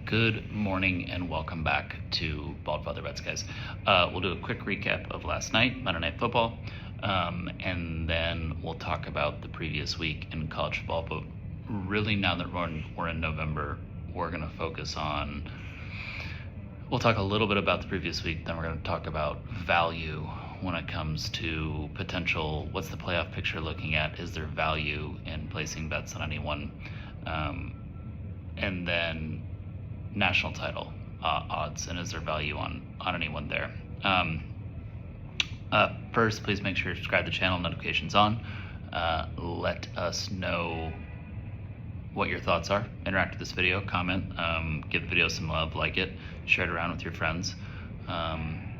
Good morning and welcome back to Bald Father Bets, guys. We'll do a quick recap of last night, Monday Night Football, and then we'll talk about the previous week in college football. But really, now that we're in November, we're going to focus on, we'll talk a little bit about the previous week, then we're going to talk about value when it comes to potential, what's the playoff picture looking at, is there value in placing bets on anyone, and then national title odds, and is there value on anyone there. First, please make sure to subscribe to the channel, notifications on. Let us know what your thoughts are. Interact with this video, comment, give the video some love, like it, share it around with your friends,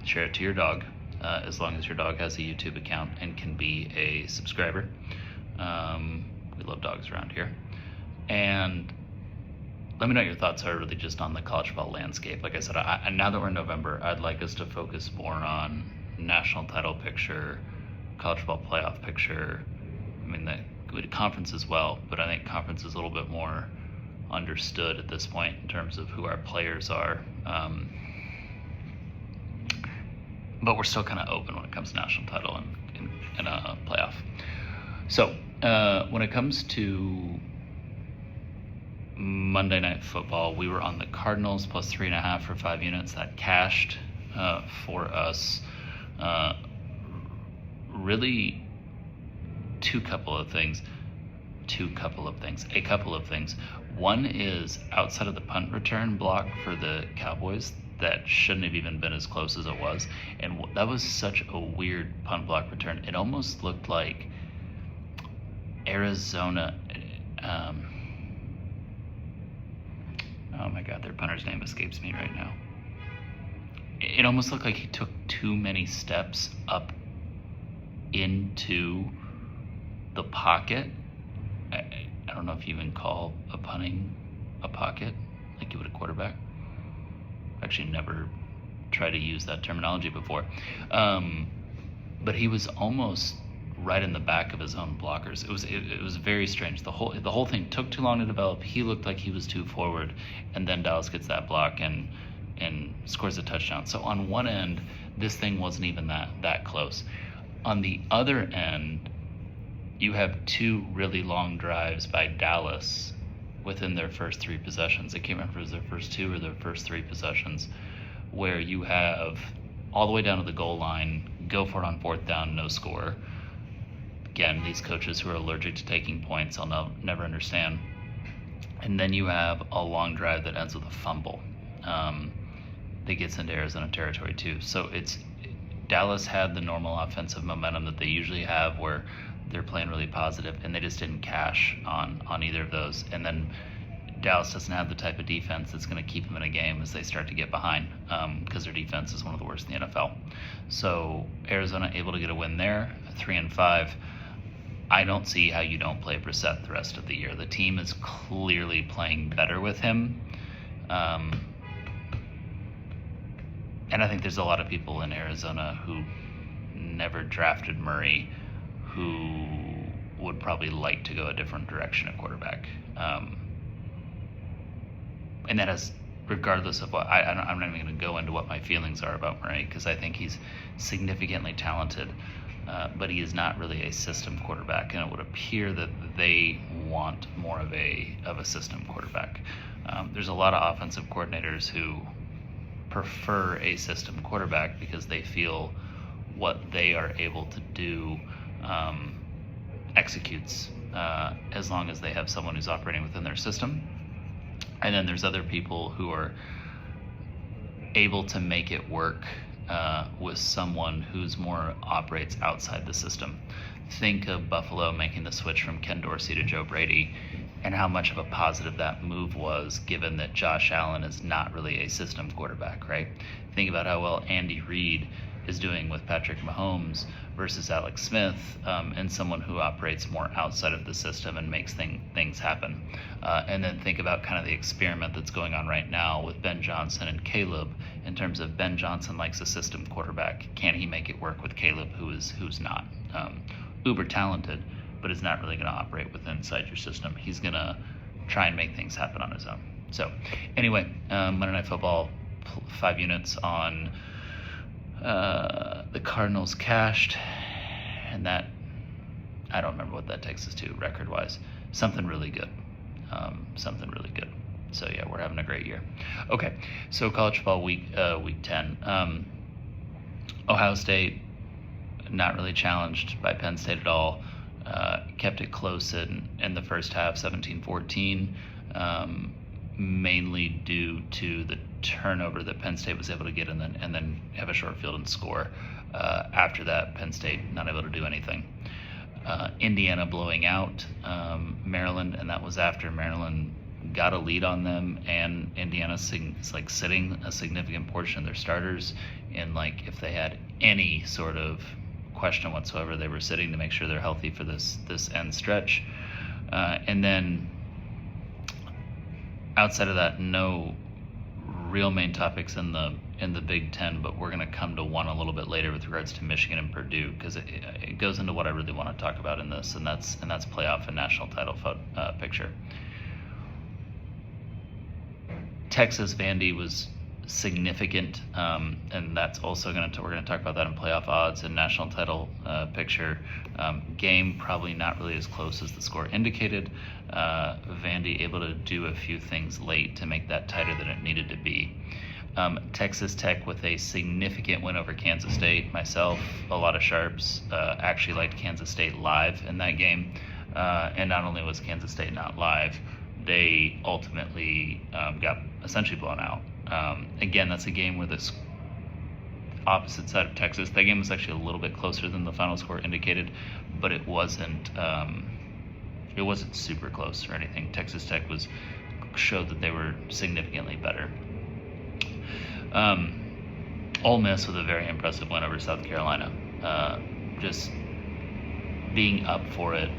share it to your dog, as long as your dog has a YouTube account and can be a subscriber. We love dogs around here. And let me know what your thoughts are really just on the college football landscape. Like I said, now that we're in November, I'd like us to focus more on national title picture, college football playoff picture. I mean, the conference as well, but I think conference is a little bit more understood at this point in terms of who our players are. But we're still kind of open when it comes to national title and a playoff. So when it comes to Monday Night Football, we were on the Cardinals plus 3.5 for 5 units. That cashed for us. Really, a couple of things. One is outside of the punt return block for the Cowboys, that shouldn't have even been as close as it was. And that was such a weird punt block return. It almost looked like Arizona. Oh my God, their punter's name escapes me right now. It almost looked like he took too many steps up into the pocket. I don't know if you even call punting a pocket like you would a quarterback. Actually, never tried to use that terminology before. But he was almost right in the back of his own blockers. It was very strange. The whole thing took too long to develop. He looked like he was too forward, and then Dallas gets that block and scores a touchdown. So on one end, this thing wasn't even that close. On the other end, you have 2 really long drives by Dallas within their first 3 possessions. I can't remember if it was their first 2 or their first 3 possessions, where you have all the way down to the goal line, go for it on 4th down, no score. Again, these coaches who are allergic to taking points, I'll never understand. And then you have a long drive that ends with a fumble that gets into Arizona territory too. So Dallas had the normal offensive momentum that they usually have, where they're playing really positive, and they just didn't cash on either of those. And then Dallas doesn't have the type of defense that's going to keep them in a game as they start to get behind, because their defense is one of the worst in the NFL. So Arizona able to get a win there, 3-5. I don't see how you don't play Brissett the rest of the year. The team is clearly playing better with him. And I think there's a lot of people in Arizona who never drafted Murray who would probably like to go a different direction at quarterback. And that is regardless of what, I'm not even going to go into what my feelings are about Murray, because I think he's significantly talented. But he is not really a system quarterback, and it would appear that they want more of a system quarterback. There's a lot of offensive coordinators who prefer a system quarterback because they feel what they are able to do executes, as long as they have someone who's operating within their system. And then there's other people who are able to make it work with someone who's more operates outside the system. Think of Buffalo making the switch from Ken Dorsey to Joe Brady, and how much of a positive that move was, given that Josh Allen is not really a system quarterback, right? Think about how well Andy Reid is doing with Patrick Mahomes versus Alex Smith, and someone who operates more outside of the system and makes things happen. And then think about kind of the experiment that's going on right now with Ben Johnson and Caleb, in terms of Ben Johnson likes a system quarterback. Can he make it work with Caleb, who's not? Uber talented, but is not really going to operate within inside your system. He's going to try and make things happen on his own. So anyway, Monday Night Football, 5 units on the Cardinals cashed, and that, I don't remember what that takes us to record-wise. Something really good. So yeah, we're having a great year. Okay, so college football week 10. Ohio State, not really challenged by Penn State at all. Kept it close in the first half, 17-14, mainly due to the turnover that Penn State was able to get and then have a short field and score. After that, Penn State not able to do anything. Indiana blowing out Maryland, and that was after Maryland got a lead on them, and Indiana sitting a significant portion of their starters, and if they had any sort of question whatsoever, they were sitting to make sure they're healthy for this end stretch. And then outside of that, no real main topics in the Big Ten, but we're going to come to one a little bit later with regards to Michigan and Purdue, because it goes into what I really want to talk about in this, and that's playoff and national title picture. Texas Vandy was significant, and that's also we're going to talk about that in playoff odds and national title picture. Game probably not really as close as the score indicated. Vandy able to do a few things late to make that tighter than it needed to be. Texas Tech with a significant win over Kansas State. Myself, a lot of sharps, actually liked Kansas State live in that game. And not only was Kansas State not live, they ultimately got essentially blown out. Again, that's a game where this opposite side of Texas, that game was actually a little bit closer than the final score indicated, but it wasn't super close or anything. Texas Tech showed that they were significantly better. Ole Miss with a very impressive win over South Carolina. Just being up for it,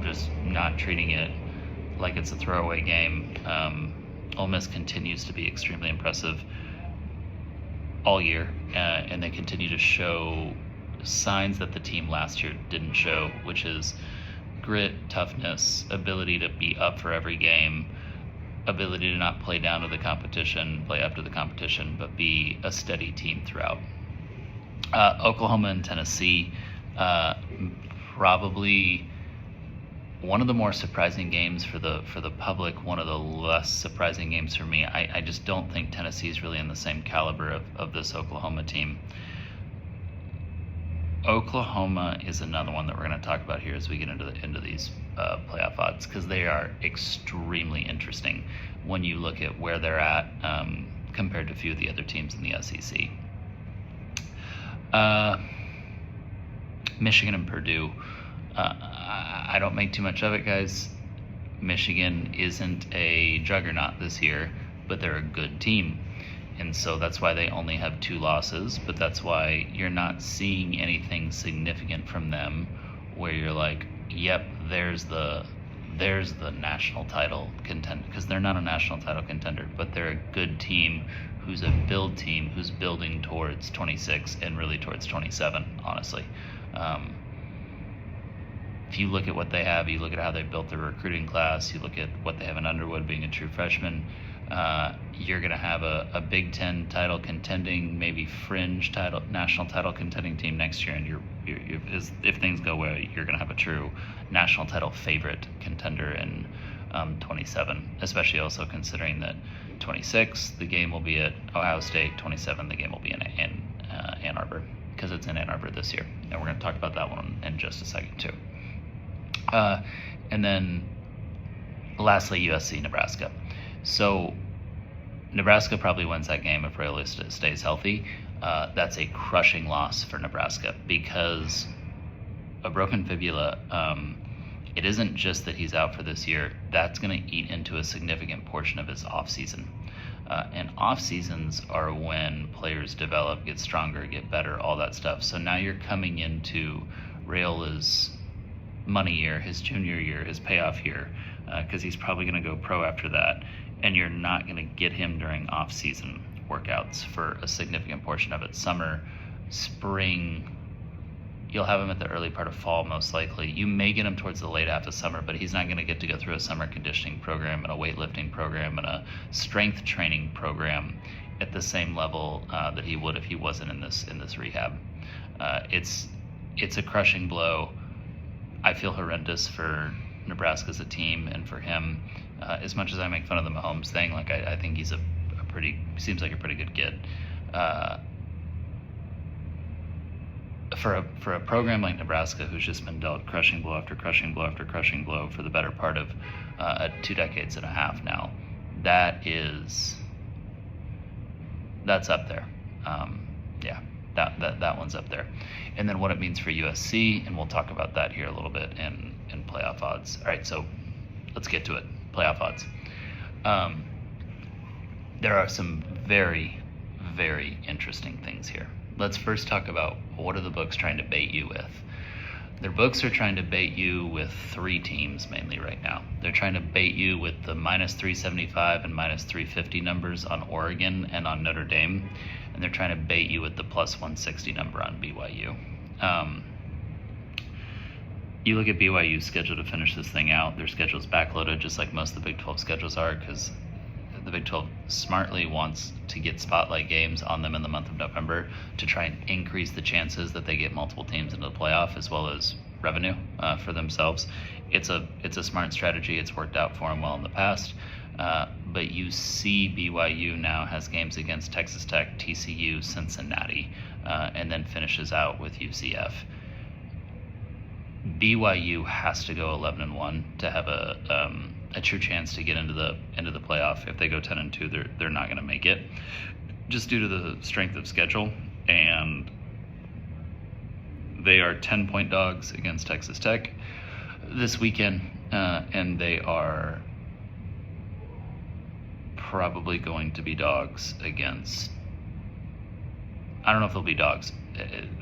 just not treating it like it's a throwaway game. Ole Miss continues to be extremely impressive all year, and they continue to show signs that the team last year didn't show, which is grit, toughness, ability to be up for every game, ability to not play down to the competition, play up to the competition, but be a steady team throughout. Oklahoma and Tennessee, probably one of the more surprising games for the public, one of the less surprising games for me. I just don't think Tennessee is really in the same caliber of this Oklahoma team. Oklahoma is another one that we're going to talk about here as we get into these playoff odds, because they are extremely interesting when you look at where they're at compared to a few of the other teams in the SEC. Michigan and Purdue. I don't make too much of it, guys. Michigan isn't a juggernaut this year, but they're a good team. And so that's why they only have 2 losses, but that's why you're not seeing anything significant from them where you're like, yep, there's the national title contender, because they're not a national title contender, but they're a good team who's a build team who's building towards 26 and really towards 27, honestly. If you look at what they have, you look at how they built their recruiting class, you look at what they have in Underwood being a true freshman, you're going to have a Big Ten title contending, maybe fringe national title contending team next year, and if things go well, you're going to have a true national title favorite contender in 27, especially also considering that 26, the game will be at Ohio State, 27, the game will be in Ann Arbor, because it's in Ann Arbor this year, and we're going to talk about that one in just a second too. And then lastly, USC, Nebraska. So Nebraska probably wins that game if Rail stays healthy. That's a crushing loss for Nebraska, because a broken fibula, it isn't just that he's out for this year. That's going to eat into a significant portion of his offseason. And off seasons are when players develop, get stronger, get better, all that stuff. So now you're coming into Rail's money year, his junior year, his payoff year, because he's probably going to go pro after that, and you're not going to get him during off-season workouts for a significant portion of it. Summer, spring, You'll have him at the early part of fall, most likely. You may get him towards the late half of summer, but he's not going to get to go through a summer conditioning program and a weightlifting program and a strength training program at the same level that he would if he wasn't in this rehab. It's a crushing blow. I feel horrendous for Nebraska as a team and for him. As much as I make fun of the Mahomes thing, like I think he's seems like a pretty good kid. For a program like Nebraska, who's just been dealt crushing blow after crushing blow after crushing blow for the better part of 2 decades and a half now, that's up there. That one's up there. And then what it means for USC, and we'll talk about that here a little bit in playoff odds. All right, so let's get to it. Playoff odds. There are some very, very interesting things here. Let's first talk about what are the books trying to bait you with. Their books are trying to bait you with 3 teams mainly right now. They're trying to bait you with the minus 375 and minus 350 numbers on Oregon and on Notre Dame, and they're trying to bait you with the plus 160 number on BYU. You look at BYU's schedule to finish this thing out. Their schedule's backloaded, just like most of the Big 12 schedules are, because the Big 12 smartly wants to get spotlight games on them in the month of November to try and increase the chances that they get multiple teams into the playoff, as well as revenue for themselves. It's a smart strategy. It's worked out for them well in the past. But you see BYU now has games against Texas Tech, TCU, Cincinnati, and then finishes out with UCF. BYU has to go 11-1 to have a true chance to get into the playoff. If they go 10-2, they're not going to make it, just due to the strength of schedule. And they are 10-point dogs against Texas Tech this weekend, and they are probably going to be dogs against. I don't know if they'll be dogs.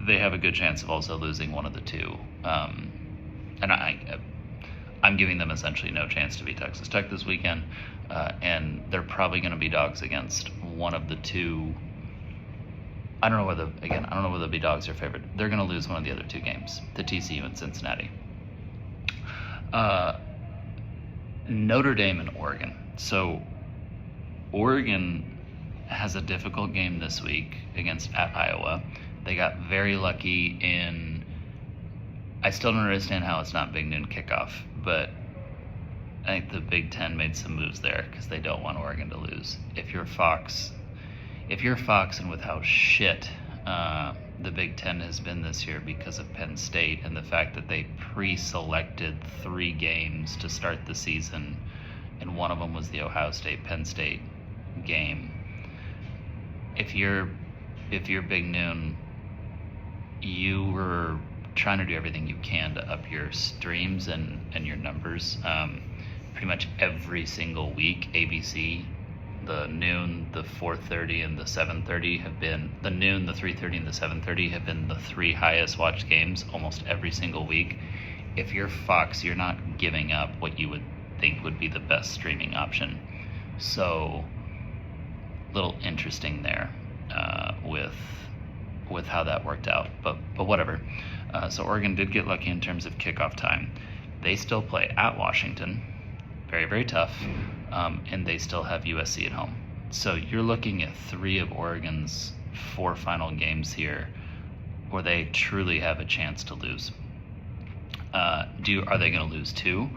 They have a good chance of also losing one of the two. And I'm giving them essentially no chance to beat Texas Tech this weekend, and they're probably going to be dogs against one of the two. I don't know whether they'll be dogs or favored. They're going to lose one of the other 2 games, to TCU and Cincinnati. Notre Dame and Oregon. So Oregon has a difficult game this week at Iowa. They got very lucky in. I still don't understand how it's not Big Noon kickoff, but I think the Big Ten made some moves there because they don't want Oregon to lose. If you're Fox, and with how shit the Big Ten has been this year because of Penn State and the fact that they pre-selected 3 games to start the season, and one of them was the Ohio State-Penn State game. If you're Big Noon, you were trying to do everything you can to up your streams and your numbers. Pretty much every single week, ABC, the noon, the 4:30, and the 7:30 have been the noon, the 3:30, and the 7:30 have been the 3 highest watched games almost every single week. If you're Fox, you're not giving up what you would think would be the best streaming option. So, little interesting there with how that worked out, but whatever. So Oregon did get lucky in terms of kickoff time. They still play at Washington, very, very tough, and they still have USC at home. So you're looking at 3 of Oregon's 4 final games here where they truly have a chance to lose. Are they going to lose 2?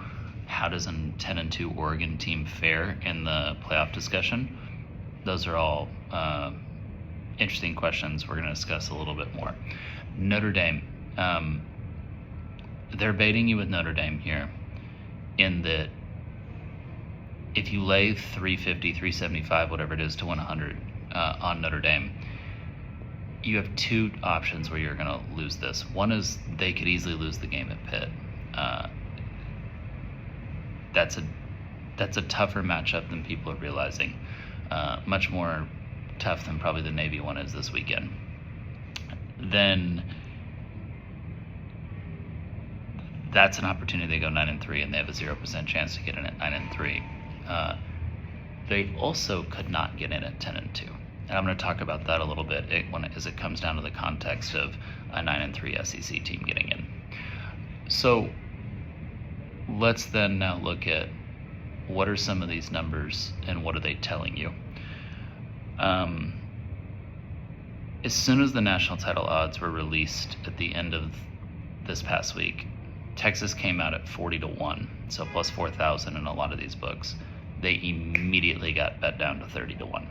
How does a 10-2 Oregon team fare in the playoff discussion? Those are all interesting questions we're going to discuss a little bit more. Notre Dame. They're baiting you with Notre Dame here in that if you lay 350, 375, whatever it is, to win 100 on Notre Dame, you have 2 options where you're going to lose this. One is they could easily lose the game at Pitt. That's a tougher matchup than people are realizing. Much more tough than probably the Navy one is this weekend. Then that's an opportunity. They go 9-3 and they have a 0% chance to get in at 9-3. They also could not get in at 10-2. And I'm going to talk about that a little bit as it comes down to the context of a 9-3 SEC team getting in. So let's then now look at what are some of these numbers and what are they telling you. As soon as the national title odds were released at the end of this past week, Texas came out at 40-1, so plus 4,000 in a lot of these books. They immediately got bet down to 30-1.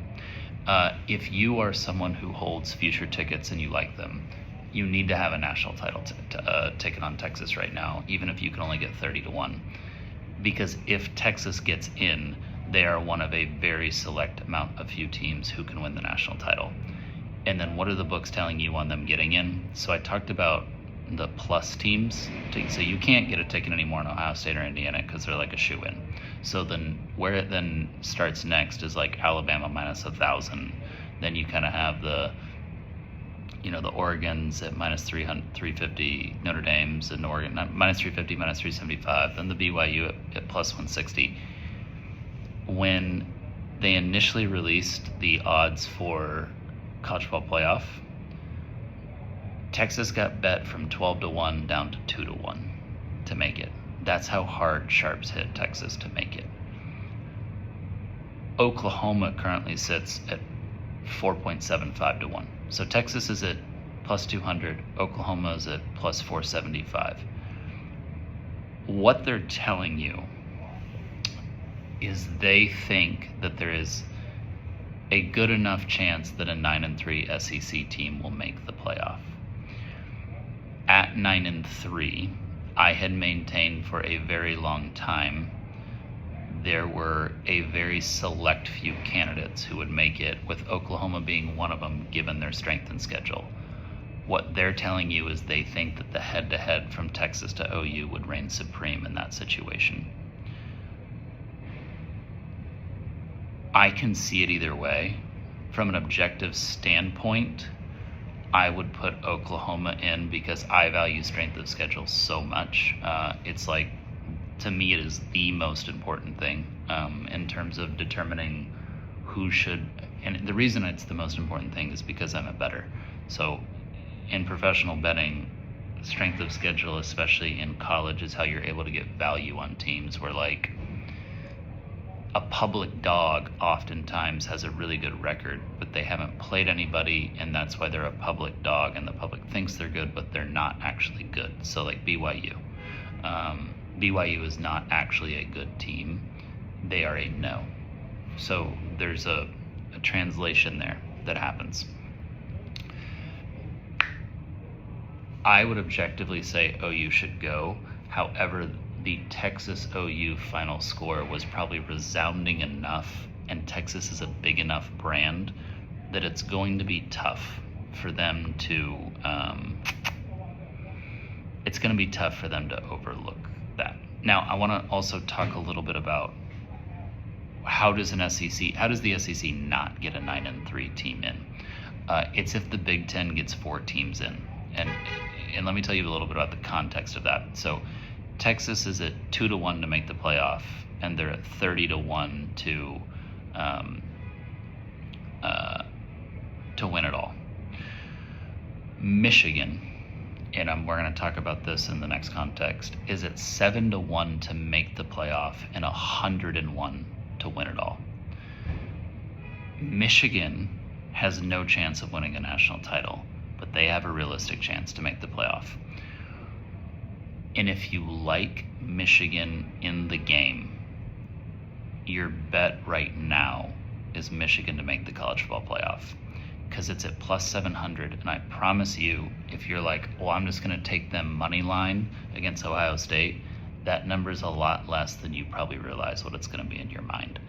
If you are someone who holds future tickets and you like them, you need to have a national title ticket on Texas right now, even if you can only get 30-1. Because if Texas gets in, they are one of a very select amount of few teams who can win the national title. And then what are the books telling you on them getting in? So I talked about the plus teams. So you can't get a ticket anymore in Ohio State or Indiana because they're like a shoe-in. So then where it then starts next is like Alabama minus 1,000. Then you kind of have the Oregons at minus 350, Notre Dame's at Oregon minus 350, minus 375, then the BYU at plus 160. When they initially released the odds for college football playoff, Texas got bet from 12-1 down to 2-1 to make it. That's how hard sharps hit Texas to make it. Oklahoma currently sits at 4.75-1. So Texas is at plus 200, Oklahoma is at plus 475. What they're telling you is they think that there is a good enough chance that a 9-3 SEC team will make the playoff. At 9-3, I had maintained for a very long time there were a very select few candidates who would make it, with Oklahoma being one of them given their strength and schedule. What they're telling you is they think that the head-to-head from Texas to OU would reign supreme in that situation. I can see it either way. From an objective standpoint, I would put Oklahoma in because I value strength of schedule so much. It's like, to me, it is the most important thing in terms of determining who should, and the reason it's the most important thing is because I'm a bettor. So in professional betting, strength of schedule, especially in college, is how you're able to get value on teams where, like, a public dog oftentimes has a really good record, but they haven't played anybody, and that's why they're a public dog, and the public thinks they're good, but they're not actually good. So like BYU. BYU is not actually a good team. They are a no. So there's a translation there that happens. I would objectively say OU should go. However, the Texas OU final score was probably resounding enough, and Texas is a big enough brand that it's going to be tough for them to overlook that. Now, I want to also talk a little bit about how does the SEC not get a 9-3 team in? It's if the Big Ten gets 4 teams in, and let me tell you a little bit about the context of that. So Texas is at 2-1 to make the playoff, and they're at 30-1 to win it all. Michigan, and we're going to talk about this in the next context, is at 7-1 to make the playoff and 101 to win it all. Michigan has no chance of winning a national title, but they have a realistic chance to make the playoff. And if you like Michigan in the game, your bet right now is Michigan to make the college football playoff, because it's at plus 700. And I promise you, if you're like, well, I'm just going to take them money line against Ohio State, that number is a lot less than you probably realize what it's going to be in your mind.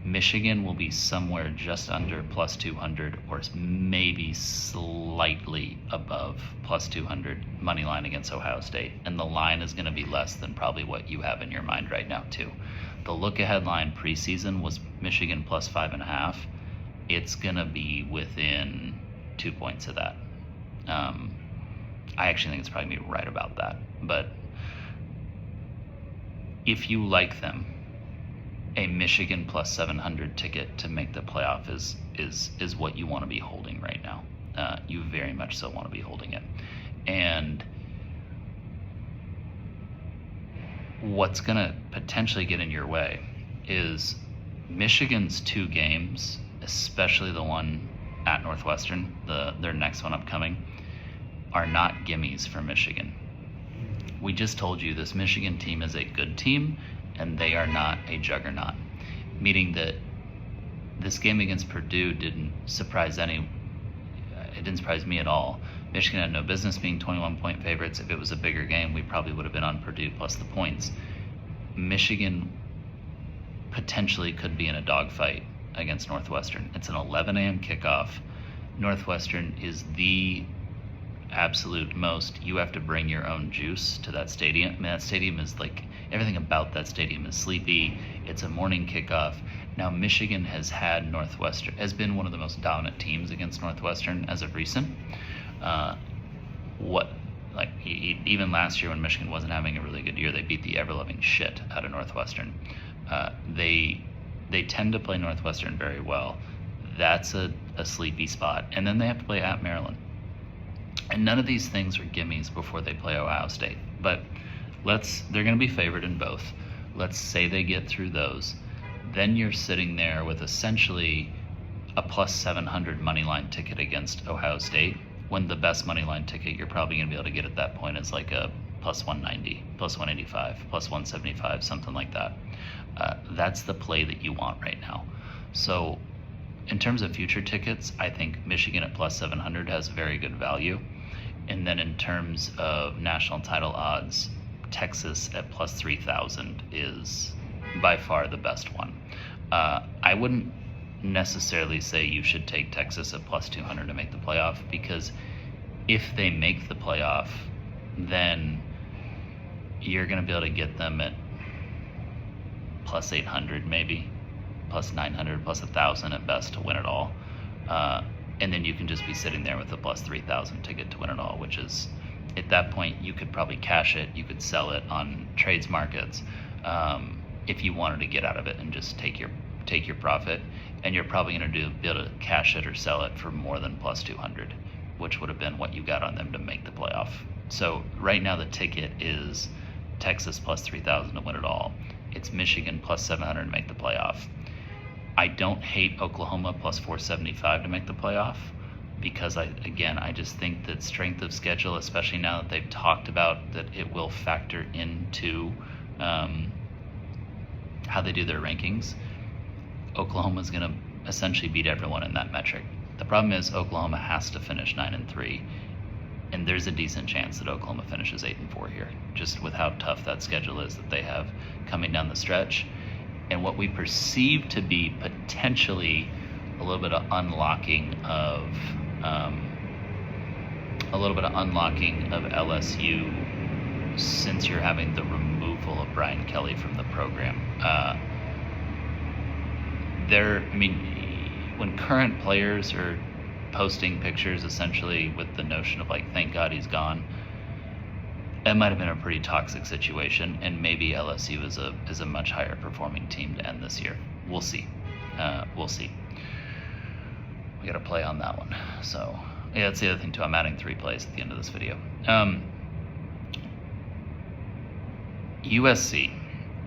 Michigan will be somewhere just under plus 200, or maybe slightly above plus 200 money line against Ohio State. And the line is going to be less than probably what you have in your mind right now too. The look-ahead line preseason was Michigan plus 5.5. It's going to be within 2 points of that. I actually think it's probably going to be right about that. But if you like them, a Michigan plus 700 ticket to make the playoff is what you want to be holding right now. You very much so want to be holding it. And what's going to potentially get in your way is Michigan's 2 games, especially the one at Northwestern, their next one upcoming, are not gimmies for Michigan. We just told you this Michigan team is a good team, and they are not a juggernaut, meaning that this game against Purdue didn't surprise it didn't surprise me at all. Michigan had no business being 21-point favorites. If it was a bigger game, we probably would have been on Purdue plus the points. Michigan potentially could be in a dogfight against Northwestern. It's an 11 a.m. kickoff. Northwestern is the absolute most. You have to bring your own juice to that stadium. I mean, that stadium is like, everything about that stadium is sleepy. It's a morning kickoff. Now, Michigan has been one of the most dominant teams against Northwestern as of recent. Even last year when Michigan wasn't having a really good year, they beat the ever-loving shit out of Northwestern. They tend to play Northwestern very well. That's a sleepy spot. And then they have to play at Maryland. And none of these things are gimmies before they play Ohio State. But they're going to be favored in both. Let's say they get through those. Then you're sitting there with essentially a plus 700 money line ticket against Ohio State, when the best money line ticket you're probably going to be able to get at that point is like a plus 190, plus 185, plus 175, something like that. That's the play that you want right now. So in terms of future tickets, I think Michigan at plus 700 has very good value. And then in terms of national title odds, Texas at plus 3,000 is by far the best one. I wouldn't necessarily say you should take Texas at plus 200 to make the playoff, because if they make the playoff, then you're going to be able to get them at plus 800 maybe, plus 900, plus 1,000 at best to win it all. And then you can just be sitting there with a plus 3,000 ticket to win it all, which is, at that point, you could probably cash it, you could sell it on trades markets, if you wanted to get out of it and just take your profit, and you're probably going to be able to cash it or sell it for more than plus 200, which would have been what you got on them to make the playoff. So right now the ticket is Texas plus 3,000 to win it all. It's Michigan plus 700 to make the playoff. I don't hate Oklahoma plus 475 to make the playoff, because I just think that strength of schedule, especially now that they've talked about that it will factor into how they do their rankings, Oklahoma's going to essentially beat everyone in that metric. The problem is Oklahoma has to finish 9-3, and there's a decent chance that Oklahoma finishes 8-4 here, just with how tough that schedule is that they have coming down the stretch, and what we perceive to be potentially a little bit of unlocking of LSU since you're having the removal of Brian Kelly from the program. When current players are posting pictures essentially with the notion of like, thank God he's gone, that might have been a pretty toxic situation, and maybe LSU is a much higher performing team to end this year. We'll see. We got to play on that one. So yeah, that's the other thing too. I'm adding 3 plays at the end of this video. USC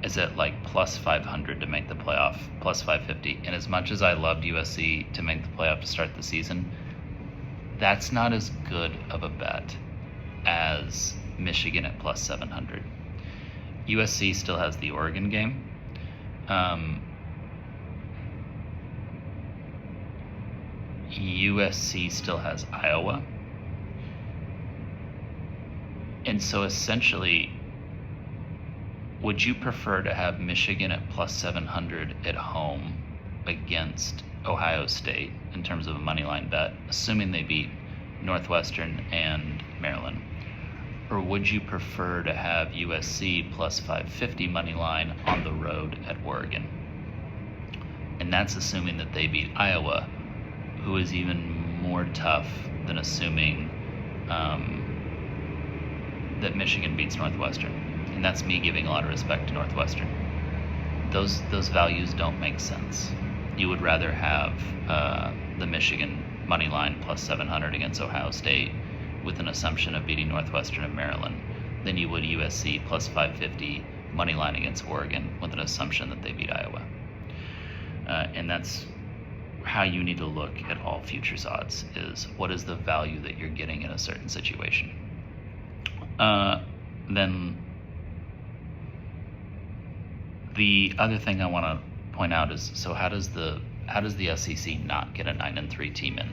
is at like plus 500 to make the playoff, plus 550. And as much as I loved USC to make the playoff to start the season, that's not as good of a bet as Michigan at plus 700. USC still has the Oregon game. USC still has Iowa. And so essentially, would you prefer to have Michigan at plus 700 at home against Ohio State in terms of a money line bet, assuming they beat Northwestern and Maryland? Or would you prefer to have USC plus 550 money line on the road at Oregon? And that's assuming that they beat Iowa, who is even more tough than assuming that Michigan beats Northwestern. And that's me giving a lot of respect to Northwestern. those values don't make sense. You would rather have the Michigan money line plus 700 against Ohio State with an assumption of beating Northwestern and Maryland than you would USC plus 550 money line against Oregon with an assumption that they beat Iowa. And that's how you need to look at all futures odds, is what is the value that you're getting in a certain situation. Then the other thing I want to point out is, so how does the SEC not get a 9-3 team in?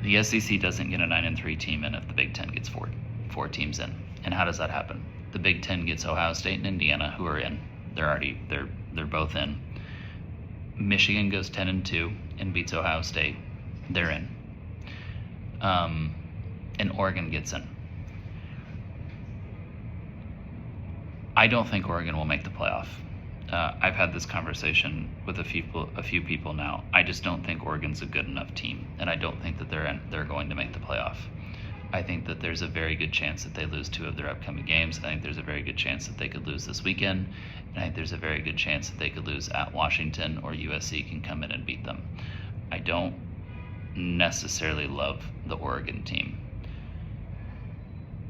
The SEC doesn't get a 9-3 team in if the Big Ten gets four teams in. And how does that happen? The Big Ten gets Ohio State and Indiana, who are in. They're both in. Michigan goes 10-2 and beats Ohio State. They're in. And Oregon gets in. I don't think Oregon will make the playoff. I've had this conversation with a few people now. I just don't think Oregon's a good enough team, and I don't think that they're going to make the playoff. I think that there's a very good chance that they lose 2 of their upcoming games. I think there's a very good chance that they could lose this weekend, and I think there's a very good chance that they could lose at Washington, or USC can come in and beat them. I don't necessarily love the Oregon team.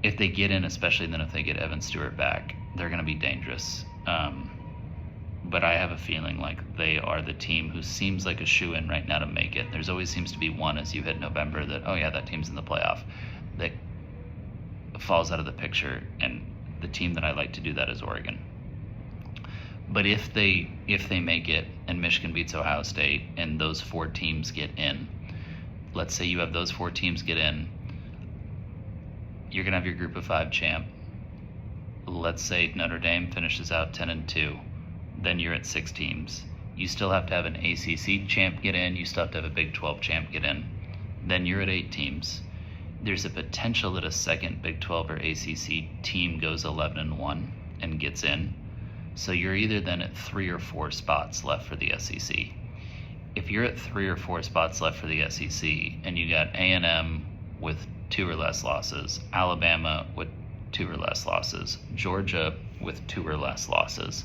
If they get in, especially then if they get Evan Stewart back, they're going to be dangerous. But I have a feeling like they are the team who seems like a shoo-in right now to make it. There's always seems to be one as you hit November that, oh yeah, that team's in the playoff, that falls out of the picture, and the team that I like to do that is Oregon. But if they make it and Michigan beats Ohio State and those 4 teams get in, let's say you have those 4 teams get in, you're going to have your group of 5 champ. Let's say Notre Dame finishes out 10-2. Then you're at 6 teams. You still have to have an ACC champ get in. You still have to have a Big 12 champ get in. Then you're at 8 teams. There's a potential that a second Big 12 or ACC team goes 11-1 and gets in. So you're either then at 3 or 4 spots left for the SEC. If you're at 3 or 4 spots left for the SEC and you got A&M with 2 or less losses, Alabama with 2 or less losses, Georgia with 2 or less losses,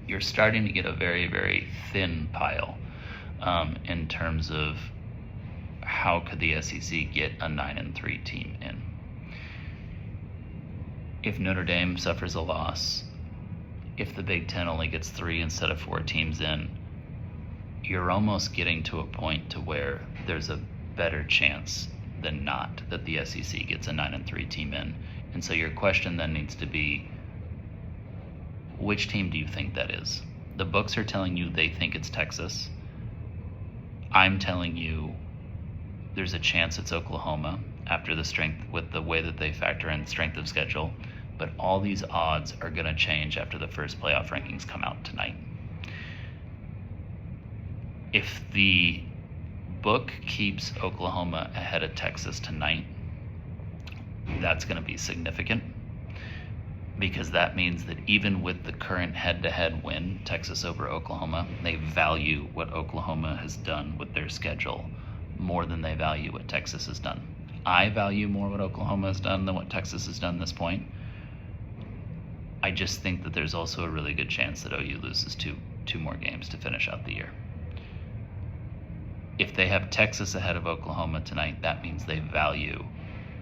you're starting to get a very, very thin pile in terms of how could the SEC get a 9-3 team in. If Notre Dame suffers a loss, if the Big Ten only gets 3 instead of 4 teams in, you're almost getting to a point to where there's a better chance than not that the SEC gets a 9-3 team in. And so your question then needs to be, which team do you think that is? The books are telling you they think it's Texas. I'm telling you there's a chance it's Oklahoma after the strength, with the way that they factor in strength of schedule. But all these odds are going to change after the first playoff rankings come out tonight. If the book keeps Oklahoma ahead of Texas tonight, that's going to be significant, because that means that even with the current head-to-head win, Texas over Oklahoma, they value what Oklahoma has done with their schedule more than they value what Texas has done. I value more what Oklahoma has done than what Texas has done at this point. I just think that there's also a really good chance that OU loses two more games to finish out the year. If they have Texas ahead of Oklahoma tonight, that means they value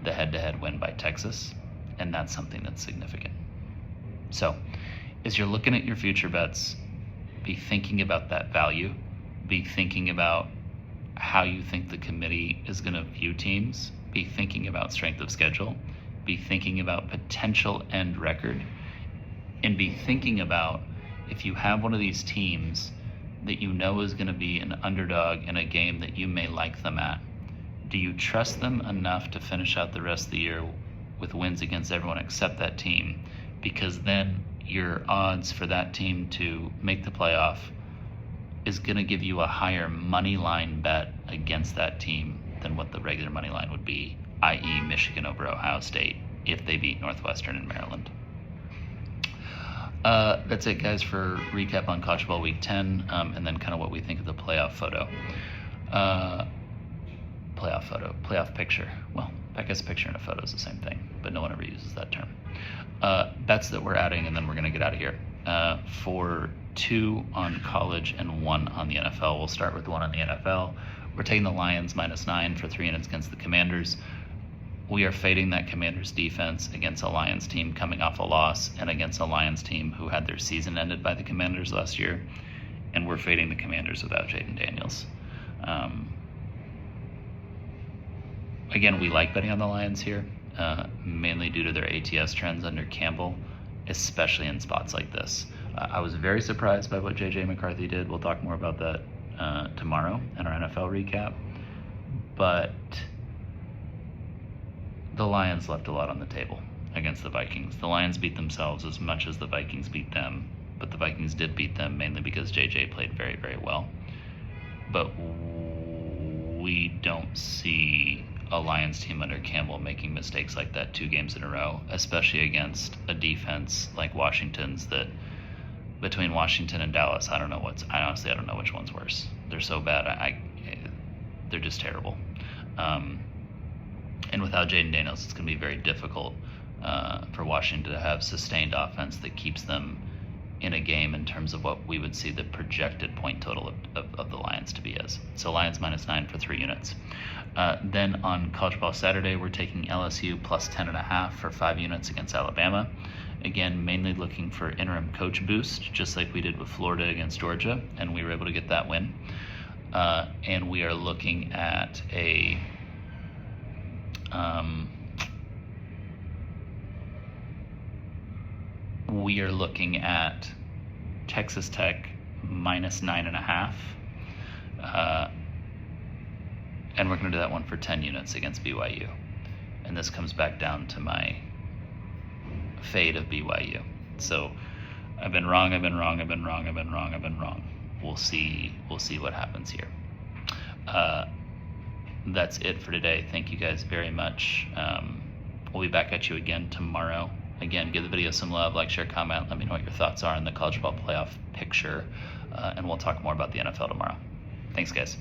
the head-to-head win by Texas, and that's something that's significant. So, as you're looking at your future bets, be thinking about that value, be thinking about how you think the committee is going to view teams, be thinking about strength of schedule, be thinking about potential end record, and be thinking about if you have one of these teams that you know is going to be an underdog in a game that you may like them at, do you trust them enough to finish out the rest of the year with wins against everyone except that team? Because then your odds for that team to make the playoff is going to give you a higher money line bet against that team than what the regular money line would be, i.e. Michigan over Ohio State, if they beat Northwestern and Maryland. That's it, guys, for recap on College Ball Week 10, and then kind of what we think of the playoff photo. Playoff picture. Well, I guess picture and a photo is the same thing, but no one ever uses that term. Bets that we're adding, and then we're going to get out of here. for 2 on college and 1 on the NFL. We'll start with 1 on the NFL. We're taking the Lions -9 for 3 units against the Commanders. We are fading that Commanders defense against a Lions team coming off a loss and against a Lions team who had their season ended by the Commanders last year. And we're fading the Commanders without Jayden Daniels. Again, we like betting on the Lions here, mainly due to their ATS trends under Campbell, especially in spots like this. I was very surprised by what J.J. McCarthy did. We'll talk more about that tomorrow in our NFL recap. But the Lions left a lot on the table against the Vikings. The Lions beat themselves as much as the Vikings beat them, but the Vikings did beat them mainly because J.J. played very, very well. But we don't see a Lions team under Campbell making mistakes like that 2 games in a row, especially against a defense like Washington's that between Washington and Dallas, I honestly don't know which one's worse. They're so bad. They're just terrible. And without Jayden Daniels, it's going to be very difficult for Washington to have sustained offense that keeps them in a game in terms of what we would see the projected point total of the Lions to be as. So Lions -9 for 3 units. Then on College Ball Saturday, we're taking LSU plus 10.5 for 5 units against Alabama. Again, mainly looking for interim coach boost, just like we did with Florida against Georgia, and we were able to get that win. And we are looking at a Texas Tech -9.5. And we're going to do that one for 10 units against BYU. And this comes back down to my fade of BYU. So I've been wrong. We'll see what happens here. That's it for today. Thank you guys very much. We'll be back at you again tomorrow. Again, give the video some love, like, share, comment. Let me know what your thoughts are on the college football playoff picture. And we'll talk more about the NFL tomorrow. Thanks, guys.